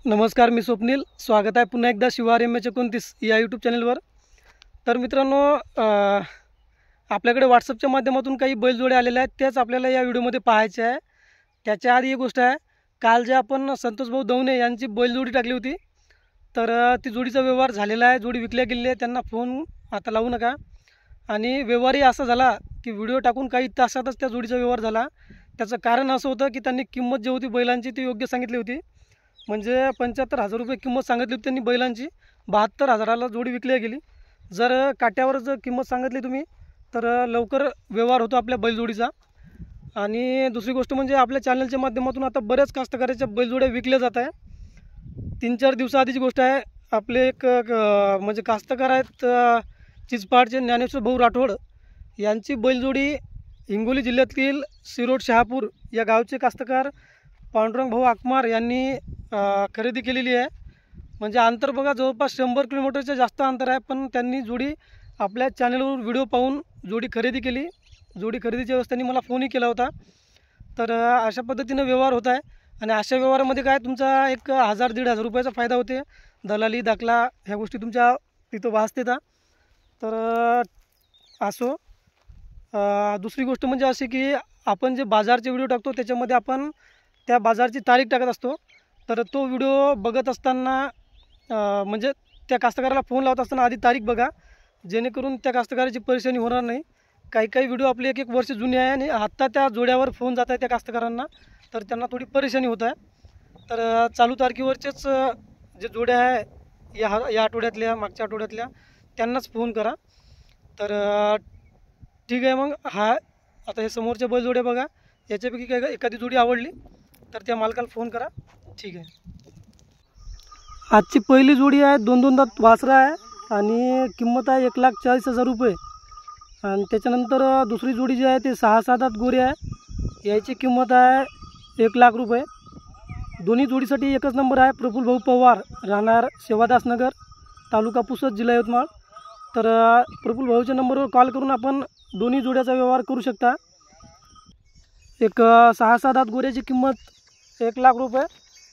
नमस्कार, मी स्वप्नील. स्वागत आहे पुन्हा एकदा शिवार MH29 या यूट्यूब चॅनलवर. तर मित्रांनो, आपल्याकडे व्हॉट्सअपच्या माध्यमातून काही बैलजोडे आलेले आहेत, तेच आपल्याला या व्हिडिओमध्ये पाहायचे आहे. त्याच्या आधी एक गोष्ट आहे, काल जे आपण संतोष भाऊ दवणे यांची बैलजोडी टाकली होती, तर ती जोडीचा व्यवहार झालेला आहे. जोडी विकल्या गेलेली आहे. त्यांना फोन आता लावू नका. आणि व्यवहारही असा झाला की व्हिडिओ टाकून काही तासातच त्या जोडीचा व्यवहार झाला. त्याचं कारण असं होतं की त्यांनी किंमत जी होती बैलांची ती योग्य सांगितली होती. म्हणजे 75,000 रुपये किंमत सांगितली होती त्यांनी बैलांची. 72,000ला जोडी विकली गेली. जर काट्यावर जर किंमत सांगितली तुम्ही तर लवकर व्यवहार होतो आपल्या बैलजोडीचा. आणि दुसरी गोष्ट म्हणजे आपल्या चॅनलच्या माध्यमातून आता बऱ्याच कास्तकाराच्या बैलजोड्या विकल्या जात आहे. 3-4 दिवसाआधीची गोष्ट आहे. आपले एक म्हणजे कास्तकार आहेत चिचपाडचे ज्ञानेश्वर भाऊ राठोड यांची बैलजोडी हिंगोली जिल्ह्यातील सिरोड शहापूर या गावचे कास्तकार पांडुरंग भाऊ आकमार यांनी खरेदी केलेली आहे. म्हणजे अंतर बघा, जवळपास 100 किलोमीटरचं जास्त अंतर आहे, पण त्यांनी जोडी आपल्या चॅनलवर व्हिडिओ पाहून जोडी खरेदी केली. जोडी खरेदीच्या वेळेस त्यांनी मला फोनही केला होता. तर अशा पद्धतीनं व्यवहार होत आहे. आणि अशा व्यवहारामध्ये काय तुमचा एक 1,000-1,500 रुपयाचा फायदा होते. दलाली दाखला ह्या गोष्टी तुमच्या तिथं वाचतात. तर असो. दुसरी गोष्ट म्हणजे अशी की आपण जे बाजारचे व्हिडिओ टाकतो त्याच्यामध्ये आपण त्या बाजारची तारीख टाकत असतो. तर तो व्हिडिओ बघत असताना म्हणजे त्या कास्तकाराला फोन लावत असताना आधी तारीख बघा, जेणेकरून त्या कास्तकाराची परेशानी होणार नाही. काही व्हिडिओ आपले 1-1 वर्ष जुने आहे आणि आत्ता त्या जोड्यावर फोन जात आहे त्या कास्तकारांना, तर त्यांना थोडी परेशानी होत आहे. तर चालू तारखेवरचेच जे जोड्या आहे या आठवड्यातल्या मागच्या आठवड्यातल्या त्यांनाच फोन करा. तर ठीक आहे. मग आता हे समोरच्या बैलजोड्या बघा, याच्यापैकी काय एखादी जोडी आवडली तर त्या मालकाला फोन करा. ठीक आहे. आजची पहिली जोडी आहे 2 दात वासरा आहे आणि किंमत आहे 1,40,000 रुपये. आणि त्याच्यानंतर दुसरी जोडी जी आहे ते 6-6 दात गोरे आहे. याची किंमत आहे 1,00,000 रुपये. दोन्ही जोडीसाठी एकच नंबर आहे. प्रफुल्ल भाऊ पवार, राहणार सेवादासनगर, तालुका पुसद, जिल्हा यवतमाळ. तर प्रफुल्ल भाऊच्या नंबरवर कॉल करून आपण दोन्ही जोड्याचा व्यवहार करू शकता. एक 6-6 दात गोऱ्याची किंमत 1,00,000 रुपये.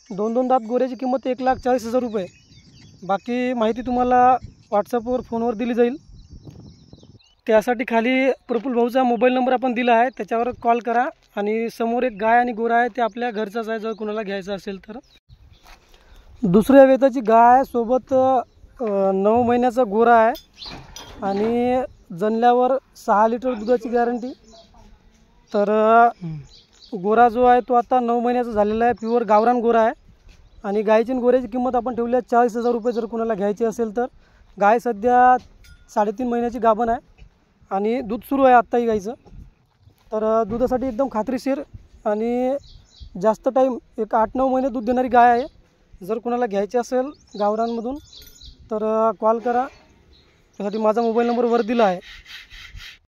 2 दात गोऱ्याची किंमत 1,40,000 रुपये. बाकी माहिती तुम्हाला व्हॉट्सअपवर फोनवर दिली जाईल. त्यासाठी खाली प्रफुल्ल भाऊचा मोबाईल नंबर आपण दिला आहे, त्याच्यावर कॉल करा. आणि समोर एक गाय आणि गोरा आहे, ते आपल्या घरचाच आहे जर कुणाला घ्यायचं असेल तर. दुसऱ्या वेताची गाय सोबत 9 महिन्याचा गोरा आहे आणि जणल्यावर 6 लिटर दुधाची गॅरंटी. तर गोरा जो आहे तो आता 9 महिन्याचा झालेला आहे. प्युअर गावरान गोरा आहे. आणि गायची आणि गोऱ्याची किंमत आपण ठेवली आहे 40,000 रुपये जर कुणाला घ्यायची असेल तर. गाय सध्या 3.5 महिन्याची गाभण आहे आणि दूध सुरू आहे आत्ताही गायचं. तर दुधासाठी एकदम खात्रीशीर आणि जास्त टाईम एक 8-9 महिने दूध देणारी गाय आहे. जर कुणाला घ्यायची असेल गावरानमधून तर कॉल करा. त्यासाठी माझा मोबाईल नंबर वर दिला आहे.